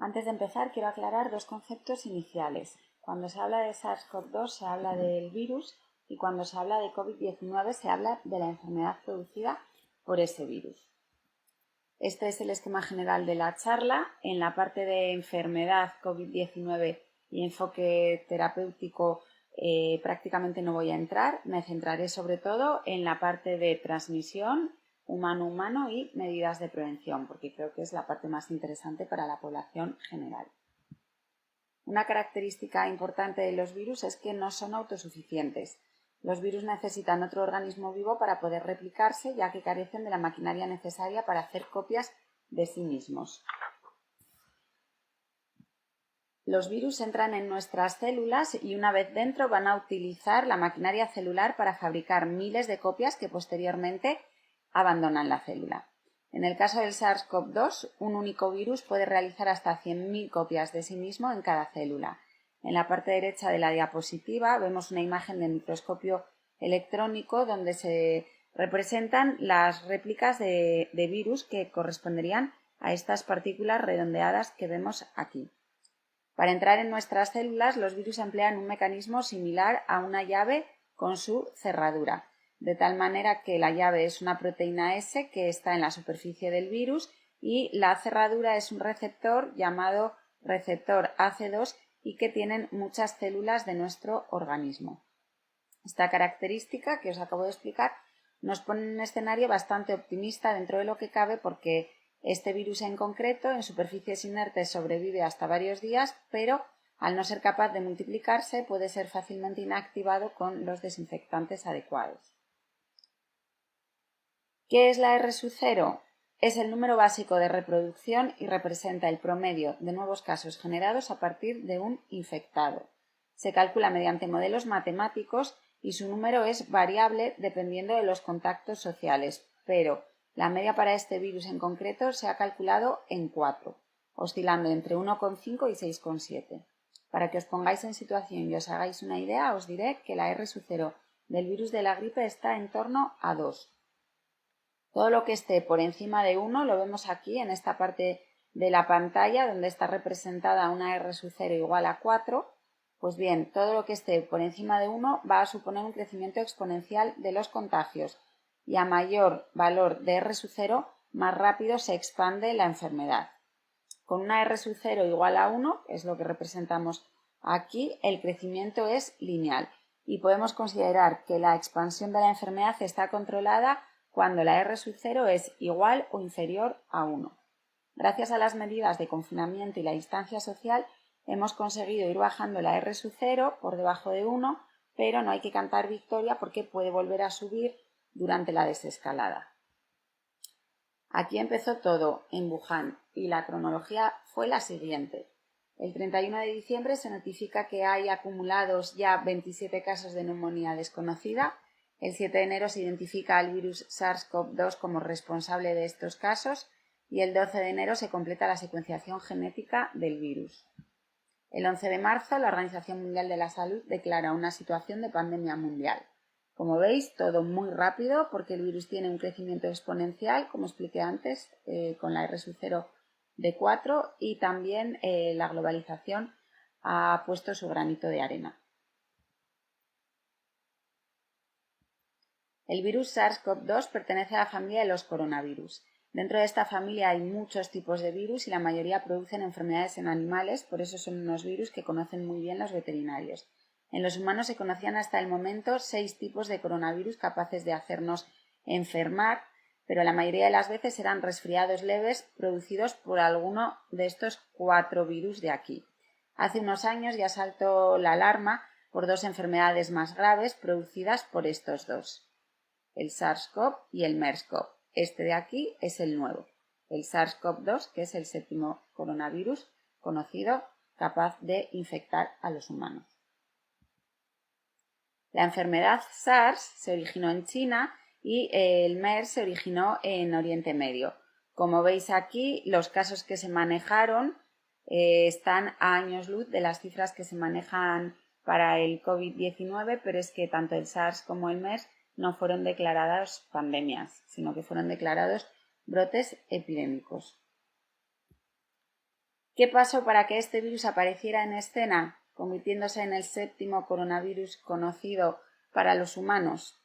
Antes de empezar, quiero aclarar dos conceptos iniciales. Cuando se habla de SARS-CoV-2 se habla del virus y cuando se habla de COVID-19 se habla de la enfermedad producida por ese virus. Este es el esquema general de la charla. En la parte de enfermedad, COVID-19 y enfoque terapéutico prácticamente no voy a entrar. Me centraré sobre todo en la parte de transmisión humano-humano y medidas de prevención, porque creo que es la parte más interesante para la población general. Una característica importante de los virus es que no son autosuficientes. Los virus necesitan otro organismo vivo para poder replicarse, ya que carecen de la maquinaria necesaria para hacer copias de sí mismos. Los virus entran en nuestras células y una vez dentro van a utilizar la maquinaria celular para fabricar miles de copias que posteriormente abandonan la célula. En el caso del SARS-CoV-2, un único virus puede realizar hasta 100.000 copias de sí mismo en cada célula. En la parte derecha de la diapositiva vemos una imagen de microscopio electrónico donde se representan las réplicas de virus que corresponderían a estas partículas redondeadas que vemos aquí. Para entrar en nuestras células, los virus emplean un mecanismo similar a una llave con su cerradura, de tal manera que la llave es una proteína S que está en la superficie del virus y la cerradura es un receptor llamado receptor AC2 y que tienen muchas células de nuestro organismo. Esta característica que os acabo de explicar nos pone en un escenario bastante optimista dentro de lo que cabe porque este virus en concreto en superficies inertes sobrevive hasta varios días, pero al no ser capaz de multiplicarse puede ser fácilmente inactivado con los desinfectantes adecuados. ¿Qué es la R sub 0? Es el número básico de reproducción y representa el promedio de nuevos casos generados a partir de un infectado. Se calcula mediante modelos matemáticos y su número es variable dependiendo de los contactos sociales, pero la media para este virus en concreto se ha calculado en 4, oscilando entre 1,5 y 6,7. Para que os pongáis en situación y os hagáis una idea, os diré que la R sub 0 del virus de la gripe está en torno a 2. Todo lo que esté por encima de 1 lo vemos aquí en esta parte de la pantalla donde está representada una R sub 0 igual a 4. Pues bien, todo lo que esté por encima de 1 va a suponer un crecimiento exponencial de los contagios y a mayor valor de R sub 0 más rápido se expande la enfermedad. Con una R sub 0 igual a 1, que es lo que representamos aquí, el crecimiento es lineal y podemos considerar que la expansión de la enfermedad está controlada cuando la R sub 0 es igual o inferior a 1. Gracias a las medidas de confinamiento y la distancia social hemos conseguido ir bajando la R sub 0 por debajo de 1, pero no hay que cantar victoria porque puede volver a subir durante la desescalada. Aquí empezó todo, en Wuhan, y la cronología fue la siguiente. El 31 de diciembre se notifica que hay acumulados ya 27 casos de neumonía desconocida. El 7 de enero se identifica al virus SARS-CoV-2 como responsable de estos casos y el 12 de enero se completa la secuenciación genética del virus. El 11 de marzo la Organización Mundial de la Salud declara una situación de pandemia mundial. Como veis, todo muy rápido porque el virus tiene un crecimiento exponencial, como expliqué antes, con la R sub 0 de 4 y también la globalización ha puesto su granito de arena. El virus SARS-CoV-2 pertenece a la familia de los coronavirus. Dentro de esta familia hay muchos tipos de virus y la mayoría producen enfermedades en animales, por eso son unos virus que conocen muy bien los veterinarios. En los humanos se conocían hasta el momento 6 tipos de coronavirus capaces de hacernos enfermar, pero la mayoría de las veces eran resfriados leves producidos por alguno de estos 4 virus de aquí. Hace unos años ya saltó la alarma por 2 enfermedades más graves producidas por estos dos, el SARS-CoV y el MERS-CoV. Este de aquí es el nuevo, el SARS-CoV-2, que es el 7º coronavirus conocido capaz de infectar a los humanos. La enfermedad SARS se originó en China y el MERS se originó en Oriente Medio. Como veis aquí, los casos que se manejaron están a años luz de las cifras que se manejan para el COVID-19, pero es que tanto el SARS como el MERS no fueron declaradas pandemias, sino que fueron declarados brotes epidémicos. ¿Qué pasó para que este virus apareciera en escena, convirtiéndose en el 7º coronavirus conocido para los humanos?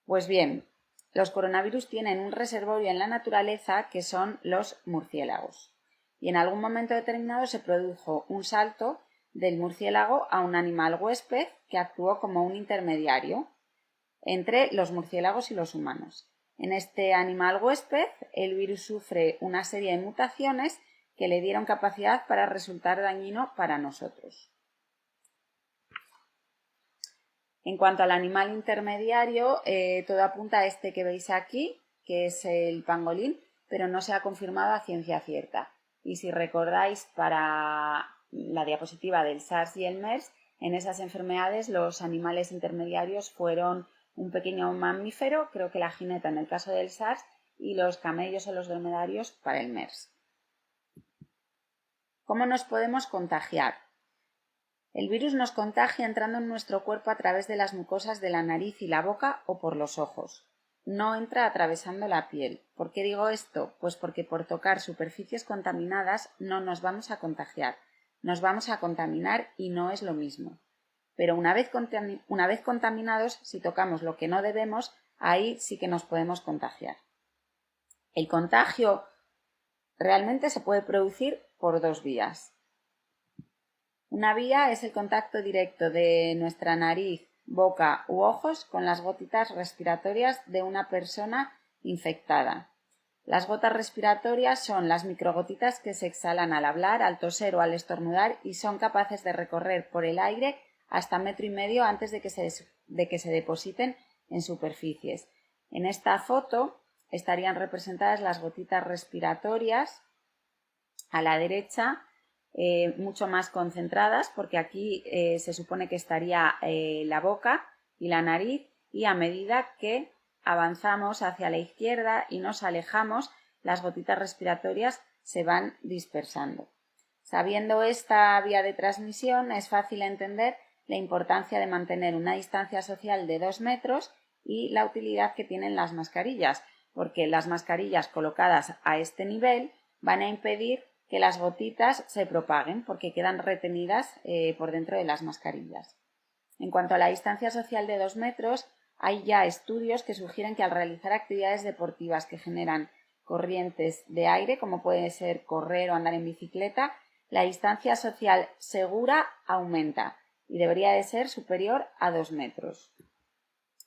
Pues bien, los coronavirus tienen un reservorio en la naturaleza que son los murciélagos. Y en algún momento determinado se produjo un salto del murciélago a un animal huésped que actuó como un intermediario entre los murciélagos y los humanos. En este animal huésped, el virus sufre una serie de mutaciones que le dieron capacidad para resultar dañino para nosotros. En cuanto al animal intermediario, todo apunta a este que veis aquí, que es el pangolín, pero no se ha confirmado a ciencia cierta. Y si recordáis para la diapositiva del SARS y el MERS, en esas enfermedades los animales intermediarios fueron un pequeño mamífero, creo que la jineta en el caso del SARS, y los camellos o los dromedarios para el MERS. ¿Cómo nos podemos contagiar? El virus nos contagia entrando en nuestro cuerpo a través de las mucosas de la nariz y la boca o por los ojos. No entra atravesando la piel. ¿Por qué digo esto? Pues porque por tocar superficies contaminadas no nos vamos a contagiar. Nos vamos a contaminar y no es lo mismo. Pero una vez contaminados, si tocamos lo que no debemos, ahí sí que nos podemos contagiar. El contagio realmente se puede producir por dos vías. Una vía es el contacto directo de nuestra nariz, boca u ojos con las gotitas respiratorias de una persona infectada. Las gotas respiratorias son las microgotitas que se exhalan al hablar, al toser o al estornudar y son capaces de recorrer por el aire hasta 1,5 metros antes de que se depositen en superficies. En esta foto estarían representadas las gotitas respiratorias a la derecha, mucho más concentradas, porque aquí se supone que estaría la boca y la nariz, y a medida que avanzamos hacia la izquierda y nos alejamos, las gotitas respiratorias se van dispersando. Sabiendo esta vía de transmisión, es fácil entender la importancia de mantener una distancia social de 2 metros y la utilidad que tienen las mascarillas, porque las mascarillas colocadas a este nivel van a impedir que las gotitas se propaguen porque quedan retenidas por dentro de las mascarillas. En cuanto a la distancia social de 2 metros, hay ya estudios que sugieren que al realizar actividades deportivas que generan corrientes de aire, como puede ser correr o andar en bicicleta, la distancia social segura aumenta y debería de ser superior a 2 metros.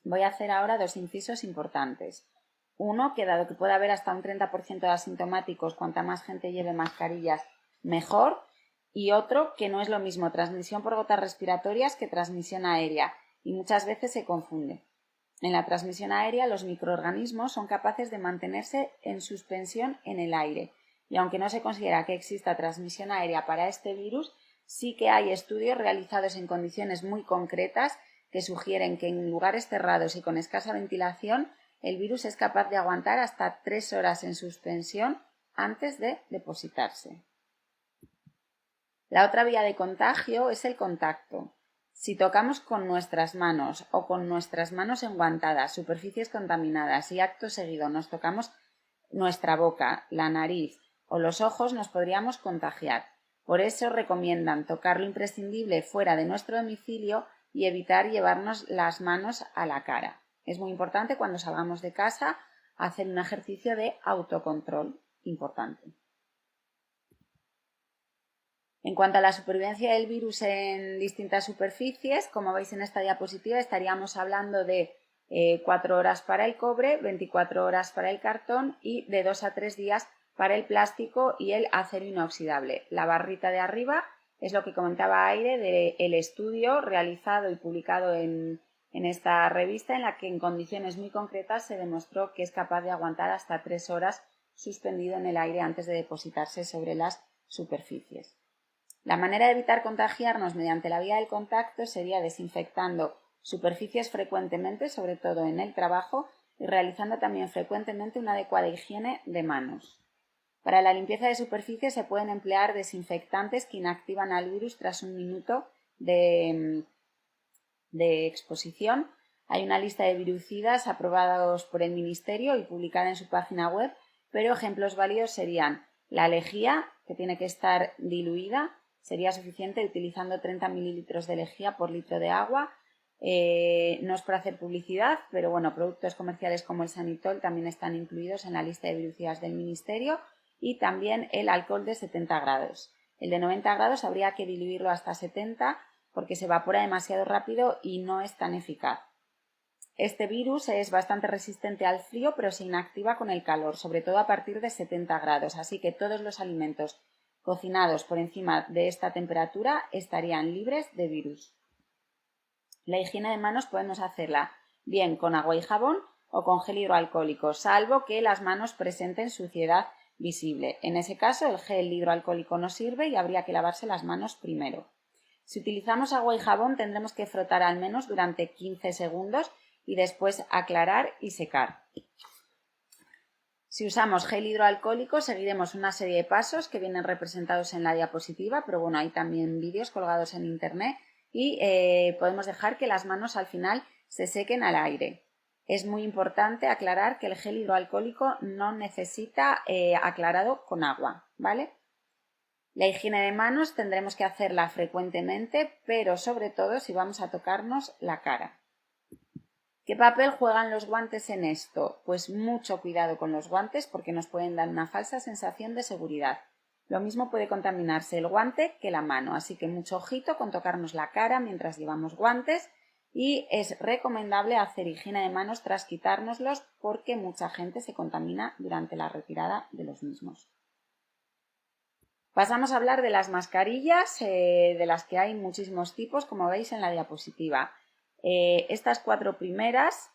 Voy a hacer ahora dos incisos importantes. Uno, que dado que puede haber hasta un 30% de asintomáticos, cuanta más gente lleve mascarillas, mejor. Y otro, que no es lo mismo transmisión por gotas respiratorias que transmisión aérea, y muchas veces se confunde. En la transmisión aérea, los microorganismos son capaces de mantenerse en suspensión en el aire, y aunque no se considera que exista transmisión aérea para este virus, sí que hay estudios realizados en condiciones muy concretas que sugieren que en lugares cerrados y con escasa ventilación el virus es capaz de aguantar hasta 3 horas en suspensión antes de depositarse. La otra vía de contagio es el contacto. Si tocamos con nuestras manos o con nuestras manos enguantadas superficies contaminadas y acto seguido nos tocamos nuestra boca, la nariz o los ojos, nos podríamos contagiar. Por eso recomiendan tocar lo imprescindible fuera de nuestro domicilio y evitar llevarnos las manos a la cara. Es muy importante cuando salgamos de casa hacer un ejercicio de autocontrol importante. En cuanto a la supervivencia del virus en distintas superficies, como veis en esta diapositiva, estaríamos hablando de 4 horas para el cobre, 24 horas para el cartón y de 2 a 3 días para el plástico y el acero inoxidable. La barrita de arriba es lo que comentaba Aire del estudio realizado y publicado en esta revista, en la que en condiciones muy concretas se demostró que es capaz de aguantar hasta 3 horas suspendido en el aire antes de depositarse sobre las superficies. La manera de evitar contagiarnos mediante la vía del contacto sería desinfectando superficies frecuentemente, sobre todo en el trabajo, y realizando también frecuentemente una adecuada higiene de manos. Para la limpieza de superficies se pueden emplear desinfectantes que inactivan al virus tras 1 minuto de exposición. Hay una lista de virucidas aprobados por el Ministerio y publicada en su página web, pero ejemplos válidos serían la lejía, que tiene que estar diluida. Sería suficiente utilizando 30 mililitros de lejía por litro de agua. No es por hacer publicidad, pero bueno, productos comerciales como el Sanitol también están incluidos en la lista de virucidas del Ministerio, y también el alcohol de 70 grados. El de 90 grados habría que diluirlo hasta 70 porque se evapora demasiado rápido y no es tan eficaz. Este virus es bastante resistente al frío, pero se inactiva con el calor, sobre todo a partir de 70 grados, así que todos los alimentos cocinados por encima de esta temperatura estarían libres de virus. La higiene de manos podemos hacerla bien con agua y jabón o con gel hidroalcohólico, salvo que las manos presenten suciedad visible. En ese caso, el gel hidroalcohólico no sirve y habría que lavarse las manos primero. Si utilizamos agua y jabón, tendremos que frotar al menos durante 15 segundos y después aclarar y secar. Si usamos gel hidroalcohólico, seguiremos una serie de pasos que vienen representados en la diapositiva, pero bueno, hay también vídeos colgados en internet y podemos dejar que las manos al final se sequen al aire. Es muy importante aclarar que el gel hidroalcohólico no necesita aclarado con agua, ¿vale? La higiene de manos tendremos que hacerla frecuentemente, pero sobre todo si vamos a tocarnos la cara. ¿Qué papel juegan los guantes en esto? Pues mucho cuidado con los guantes porque nos pueden dar una falsa sensación de seguridad. Lo mismo puede contaminarse el guante que la mano, así que mucho ojito con tocarnos la cara mientras llevamos guantes, y es recomendable hacer higiene de manos tras quitárnoslos porque mucha gente se contamina durante la retirada de los mismos. Pasamos a hablar de las mascarillas, de las que hay muchísimos tipos, como veis en la diapositiva. Estas 4 primeras,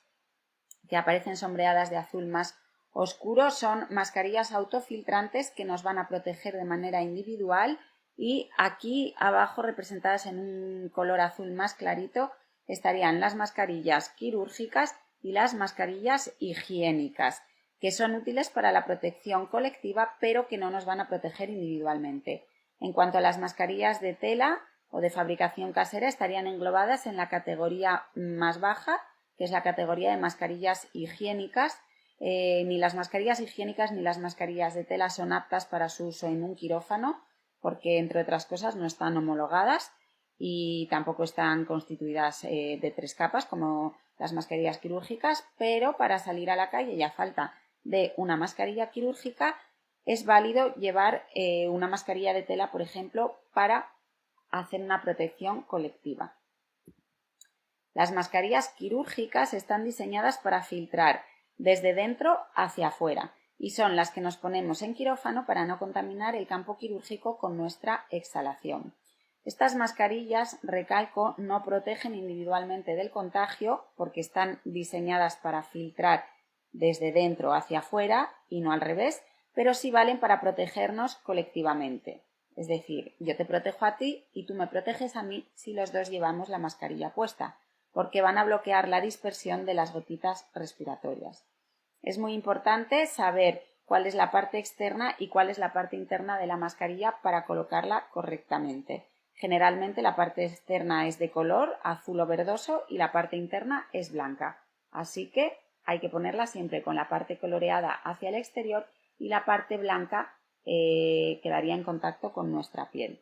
que aparecen sombreadas de azul más oscuro, son mascarillas autofiltrantes que nos van a proteger de manera individual, y aquí abajo, representadas en un color azul más clarito, estarían las mascarillas quirúrgicas y las mascarillas higiénicas, que son útiles para la protección colectiva, pero que no nos van a proteger individualmente. En cuanto a las mascarillas de tela o de fabricación casera, estarían englobadas en la categoría más baja, que es la categoría de mascarillas higiénicas. Ni las mascarillas higiénicas ni las mascarillas de tela son aptas para su uso en un quirófano, porque entre otras cosas no están homologadas y tampoco están constituidas de 3 capas como las mascarillas quirúrgicas, pero para salir a la calle y a falta de una mascarilla quirúrgica es válido llevar una mascarilla de tela, por ejemplo, para hacer una protección colectiva. Las mascarillas quirúrgicas están diseñadas para filtrar desde dentro hacia afuera y son las que nos ponemos en quirófano para no contaminar el campo quirúrgico con nuestra exhalación. Estas mascarillas, recalco, no protegen individualmente del contagio porque están diseñadas para filtrar desde dentro hacia afuera y no al revés, pero sí valen para protegernos colectivamente. Es decir, yo te protejo a ti y tú me proteges a mí si los dos llevamos la mascarilla puesta, porque van a bloquear la dispersión de las gotitas respiratorias. Es muy importante saber cuál es la parte externa y cuál es la parte interna de la mascarilla para colocarla correctamente. Generalmente la parte externa es de color azul o verdoso y la parte interna es blanca, así que hay que ponerla siempre con la parte coloreada hacia el exterior y la parte blanca quedaría en contacto con nuestra piel.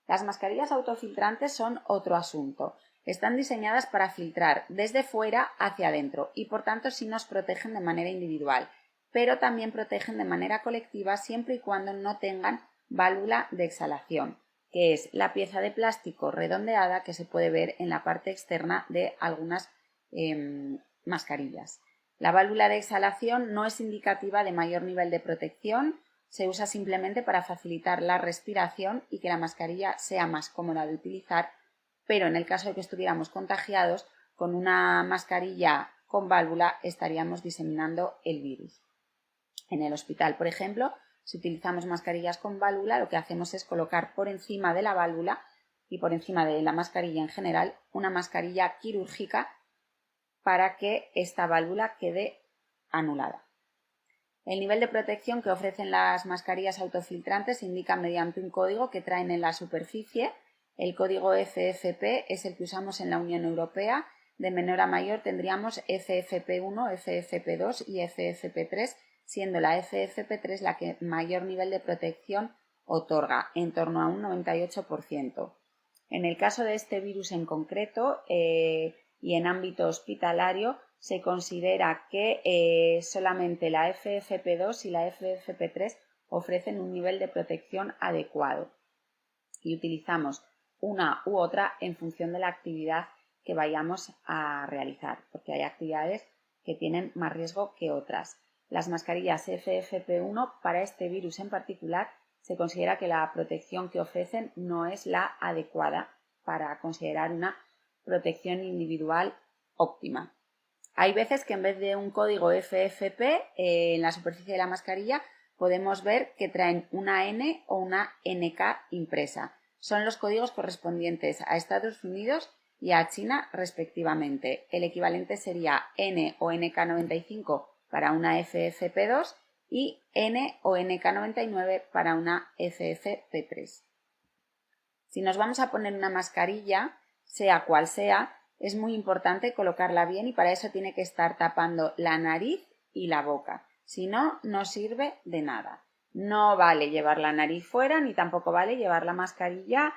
Las mascarillas autofiltrantes son otro asunto. Están diseñadas para filtrar desde fuera hacia adentro y por tanto sí nos protegen de manera individual, pero también protegen de manera colectiva siempre y cuando no tengan válvula de exhalación, que es la pieza de plástico redondeada que se puede ver en la parte externa de algunas mascarillas. La válvula de exhalación no es indicativa de mayor nivel de protección, se usa simplemente para facilitar la respiración y que la mascarilla sea más cómoda de utilizar, pero en el caso de que estuviéramos contagiados, con una mascarilla con válvula estaríamos diseminando el virus. En el hospital, por ejemplo, si utilizamos mascarillas con válvula, lo que hacemos es colocar por encima de la válvula y por encima de la mascarilla en general una mascarilla quirúrgica para que esta válvula quede anulada. El nivel de protección que ofrecen las mascarillas autofiltrantes se indica mediante un código que traen en la superficie. El código FFP es el que usamos en la Unión Europea. De menor a mayor tendríamos FFP1, FFP2 y FFP3 siendo la FFP3 la que mayor nivel de protección otorga, en torno a un 98%. En el caso de este virus en concreto y en ámbito hospitalario, se considera que solamente la FFP2 y la FFP3 ofrecen un nivel de protección adecuado y utilizamos una u otra en función de la actividad que vayamos a realizar, porque hay actividades que tienen más riesgo que otras. Las mascarillas FFP1 para este virus en particular se considera que la protección que ofrecen no es la adecuada para considerar una protección individual óptima. Hay veces que en vez de un código FFP en la superficie de la mascarilla podemos ver que traen una N o una NK impresa. Son los códigos correspondientes a Estados Unidos y a China respectivamente. El equivalente sería N o NK95 para una FFP2 y N o NK99 para una FFP3. Si nos vamos a poner una mascarilla, sea cual sea, es muy importante colocarla bien y para eso tiene que estar tapando la nariz y la boca. Si no, no sirve de nada. No vale llevar la nariz fuera ni tampoco vale llevar la mascarilla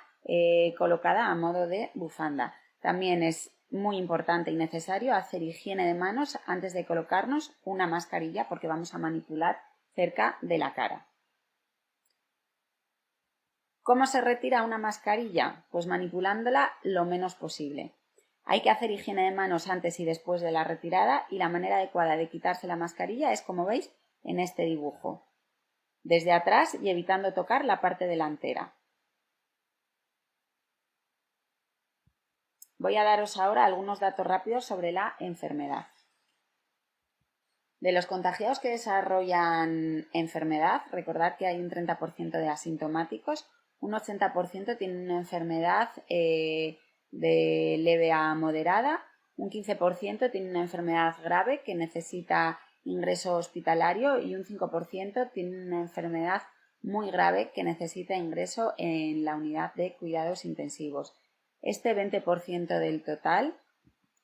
colocada a modo de bufanda. También es muy importante y necesario hacer higiene de manos antes de colocarnos una mascarilla porque vamos a manipular cerca de la cara. ¿Cómo se retira una mascarilla? Pues manipulándola lo menos posible. Hay que hacer higiene de manos antes y después de la retirada y la manera adecuada de quitarse la mascarilla es como veis en este dibujo, desde atrás y evitando tocar la parte delantera. Voy a daros ahora algunos datos rápidos sobre la enfermedad. De los contagiados que desarrollan enfermedad, recordad que hay un 30% de asintomáticos, un 80% tienen una enfermedad de leve a moderada, un 15% tiene una enfermedad grave que necesita ingreso hospitalario y un 5% tiene una enfermedad muy grave que necesita ingreso en la unidad de cuidados intensivos. Este 20% del total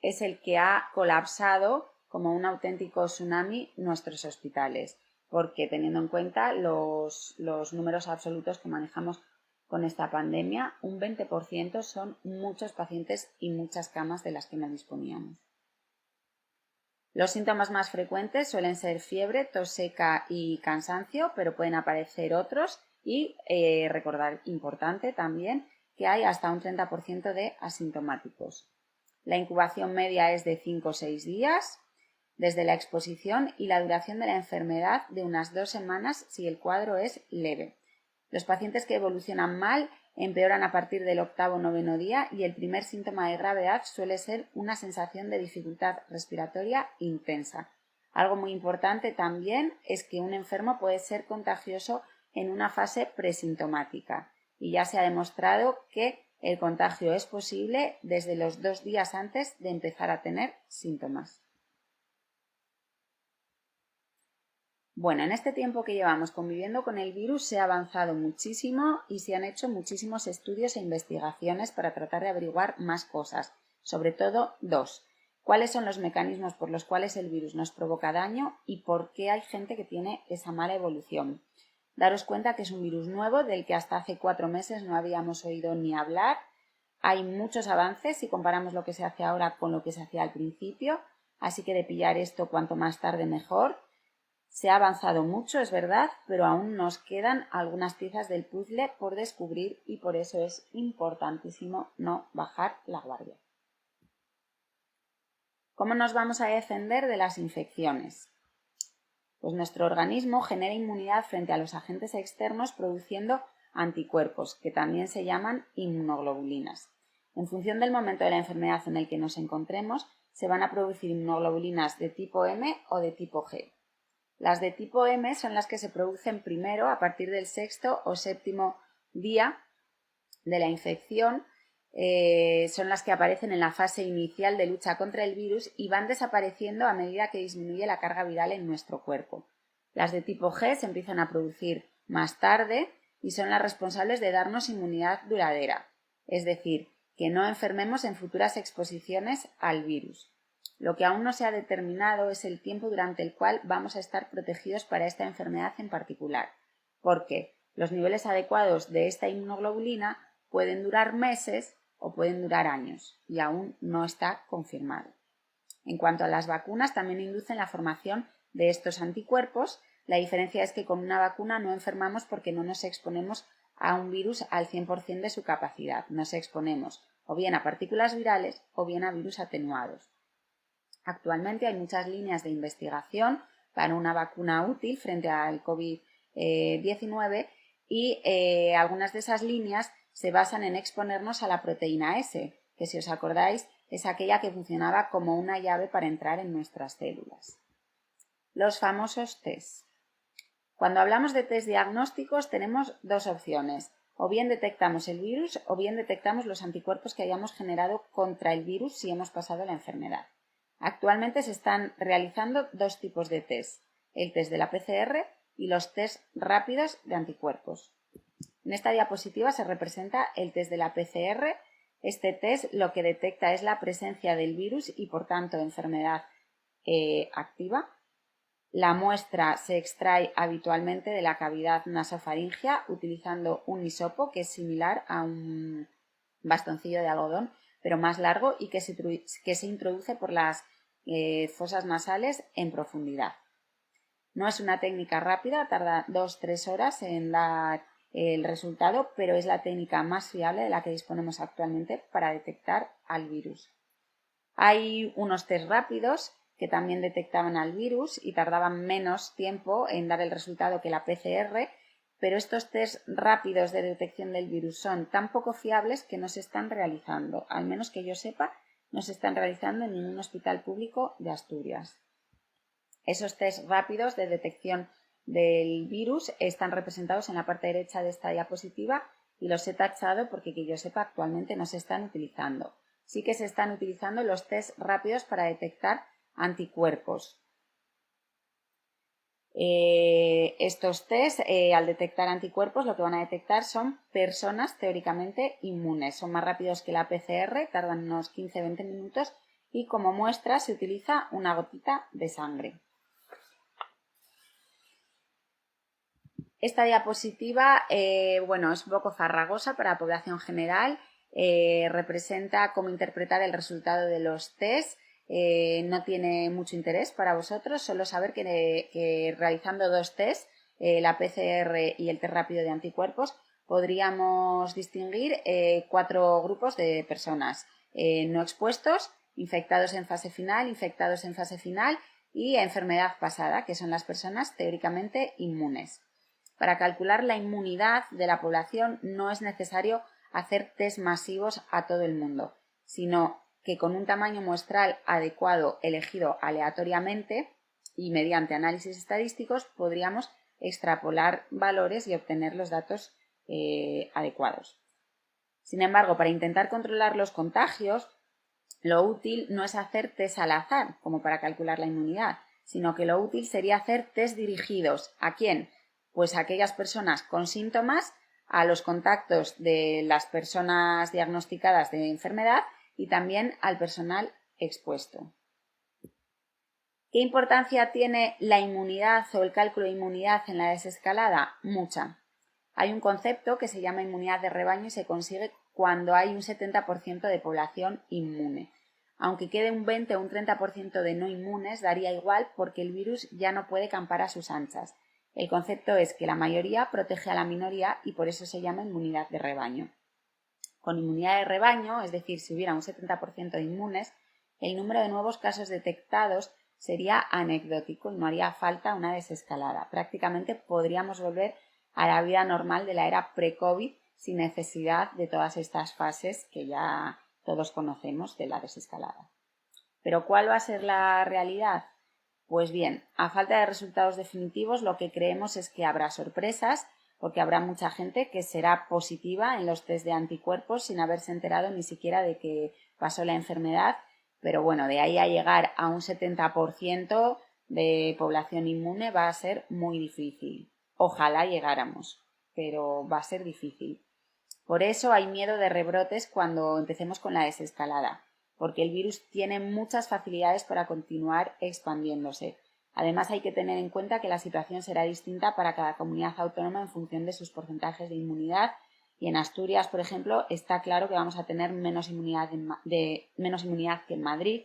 es el que ha colapsado como un auténtico tsunami nuestros hospitales, porque teniendo en cuenta los números absolutos que manejamos con esta pandemia, un 20% son muchos pacientes y muchas camas de las que no disponíamos. Los síntomas más frecuentes suelen ser fiebre, tos seca y cansancio, pero pueden aparecer otros y recordar, importante también, que hay hasta un 30% de asintomáticos. La incubación media es de 5 o 6 días desde la exposición y la duración de la enfermedad de unas 2 semanas si el cuadro es leve. Los pacientes que evolucionan mal empeoran a partir del 8º o 9º día y el primer síntoma de gravedad suele ser una sensación de dificultad respiratoria intensa. Algo muy importante también es que un enfermo puede ser contagioso en una fase presintomática y ya se ha demostrado que el contagio es posible desde los 2 días antes de empezar a tener síntomas. Bueno, en este tiempo que llevamos conviviendo con el virus se ha avanzado muchísimo y se han hecho muchísimos estudios e investigaciones para tratar de averiguar más cosas, sobre todo 2. ¿Cuáles son los mecanismos por los cuales el virus nos provoca daño y por qué hay gente que tiene esa mala evolución? Daros cuenta que es un virus nuevo del que hasta hace 4 meses no habíamos oído ni hablar. Hay muchos avances si comparamos lo que se hace ahora con lo que se hacía al principio, así que de pillar esto cuanto más tarde mejor. Se ha avanzado mucho, es verdad, pero aún nos quedan algunas piezas del puzzle por descubrir y por eso es importantísimo no bajar la guardia. ¿Cómo nos vamos a defender de las infecciones? Pues nuestro organismo genera inmunidad frente a los agentes externos produciendo anticuerpos, que también se llaman inmunoglobulinas. En función del momento de la enfermedad en el que nos encontremos, se van a producir inmunoglobulinas de tipo M o de tipo G. Las de tipo M son las que se producen primero a partir del 6º o 7º día de la infección, son las que aparecen en la fase inicial de lucha contra el virus y van desapareciendo a medida que disminuye la carga viral en nuestro cuerpo. Las de tipo G se empiezan a producir más tarde y son las responsables de darnos inmunidad duradera, es decir, que no enfermemos en futuras exposiciones al virus. Lo que aún no se ha determinado es el tiempo durante el cual vamos a estar protegidos para esta enfermedad en particular, porque los niveles adecuados de esta inmunoglobulina pueden durar meses o pueden durar años y aún no está confirmado. En cuanto a las vacunas, también inducen la formación de estos anticuerpos. La diferencia es que con una vacuna no enfermamos porque no nos exponemos a un virus al 100% de su capacidad. Nos exponemos o bien a partículas virales o bien a virus atenuados. Actualmente hay muchas líneas de investigación para una vacuna útil frente al COVID-19 y algunas de esas líneas se basan en exponernos a la proteína S, que si os acordáis es aquella que funcionaba como una llave para entrar en nuestras células. Los famosos test. Cuando hablamos de test diagnósticos tenemos dos opciones. O bien detectamos el virus o bien detectamos los anticuerpos que hayamos generado contra el virus si hemos pasado la enfermedad. Actualmente se están realizando dos tipos de test, el test de la PCR y los test rápidos de anticuerpos. En esta diapositiva se representa el test de la PCR. Este test lo que detecta es la presencia del virus y por tanto enfermedad activa. La muestra se extrae habitualmente de la cavidad nasofaringea utilizando un hisopo que es similar a un bastoncillo de algodón pero más largo y que se introduce por las fosas nasales en profundidad. No es una técnica rápida, tarda 2-3 horas en dar el resultado, pero es la técnica más fiable de la que disponemos actualmente para detectar al virus. Hay unos test rápidos que también detectaban al virus y tardaban menos tiempo en dar el resultado que la PCR, pero estos test rápidos de detección del virus son tan poco fiables que no se están realizando, al menos que yo sepa, no se están realizando en ningún hospital público de Asturias. Esos test rápidos de detección del virus están representados en la parte derecha de esta diapositiva y los he tachado porque que yo sepa actualmente no se están utilizando. Sí que se están utilizando los test rápidos para detectar anticuerpos. Estos test, al detectar anticuerpos, lo que van a detectar son personas teóricamente inmunes. Son más rápidos que la PCR, tardan unos 15-20 minutos y como muestra se utiliza una gotita de sangre. Esta diapositiva es un poco farragosa para la población general. Representa cómo interpretar el resultado de los test. No tiene mucho interés para vosotros, solo saber que realizando dos test, la PCR y el test rápido de anticuerpos, podríamos distinguir 4 grupos de personas: no expuestos, infectados en fase final y enfermedad pasada, que son las personas teóricamente inmunes. Para calcular la inmunidad de la población no es necesario hacer test masivos a todo el mundo, sino que con un tamaño muestral adecuado elegido aleatoriamente y mediante análisis estadísticos podríamos extrapolar valores y obtener los datos adecuados. Sin embargo, para intentar controlar los contagios, lo útil no es hacer test al azar, como para calcular la inmunidad, sino que lo útil sería hacer test dirigidos. ¿A quién? Pues a aquellas personas con síntomas, a los contactos de las personas diagnosticadas de enfermedad y también al personal expuesto. ¿Qué importancia tiene la inmunidad o el cálculo de inmunidad en la desescalada? Mucha. Hay un concepto que se llama inmunidad de rebaño y se consigue cuando hay un 70% de población inmune. Aunque quede un 20 o un 30% de no inmunes, daría igual porque el virus ya no puede campar a sus anchas. El concepto es que la mayoría protege a la minoría y por eso se llama inmunidad de rebaño. Con inmunidad de rebaño, es decir, si hubiera un 70% de inmunes, el número de nuevos casos detectados sería anecdótico y no haría falta una desescalada. Prácticamente podríamos volver a la vida normal de la era pre-COVID sin necesidad de todas estas fases que ya todos conocemos de la desescalada. ¿Pero cuál va a ser la realidad? Pues bien, a falta de resultados definitivos, lo que creemos es que habrá sorpresas, porque habrá mucha gente que será positiva en los test de anticuerpos sin haberse enterado ni siquiera de que pasó la enfermedad, pero bueno, de ahí a llegar a un 70% de población inmune va a ser muy difícil. Ojalá llegáramos, pero va a ser difícil. Por eso hay miedo de rebrotes cuando empecemos con la desescalada. porque el virus tiene muchas facilidades para continuar expandiéndose. Además, hay que tener en cuenta que la situación será distinta para cada comunidad autónoma en función de sus porcentajes de inmunidad, y en Asturias, por ejemplo, está claro que vamos a tener menos inmunidad que en Madrid,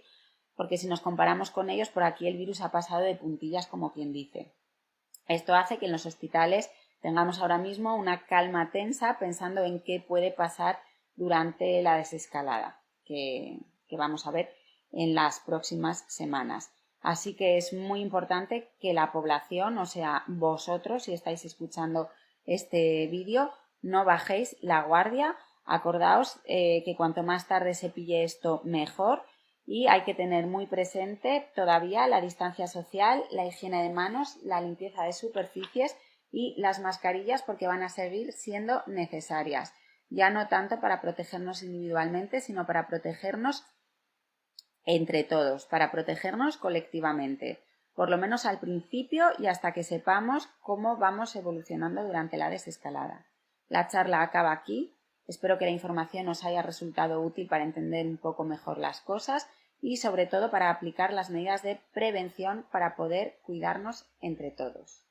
porque si nos comparamos con ellos, por aquí el virus ha pasado de puntillas, como quien dice. Esto hace que en los hospitales tengamos ahora mismo una calma tensa pensando en qué puede pasar durante la desescalada que vamos a ver en las próximas semanas. Así que es muy importante que la población, o sea, vosotros, si estáis escuchando este vídeo, no bajéis la guardia. Acordaos que cuanto más tarde se pille esto, mejor. Y hay que tener muy presente todavía la distancia social, la higiene de manos, la limpieza de superficies y las mascarillas, porque van a seguir siendo necesarias. Ya no tanto para protegernos individualmente, sino para protegernos entre todos, para protegernos colectivamente, por lo menos al principio y hasta que sepamos cómo vamos evolucionando durante la desescalada. La charla acaba aquí. Espero que la información os haya resultado útil para entender un poco mejor las cosas y sobre todo para aplicar las medidas de prevención para poder cuidarnos entre todos.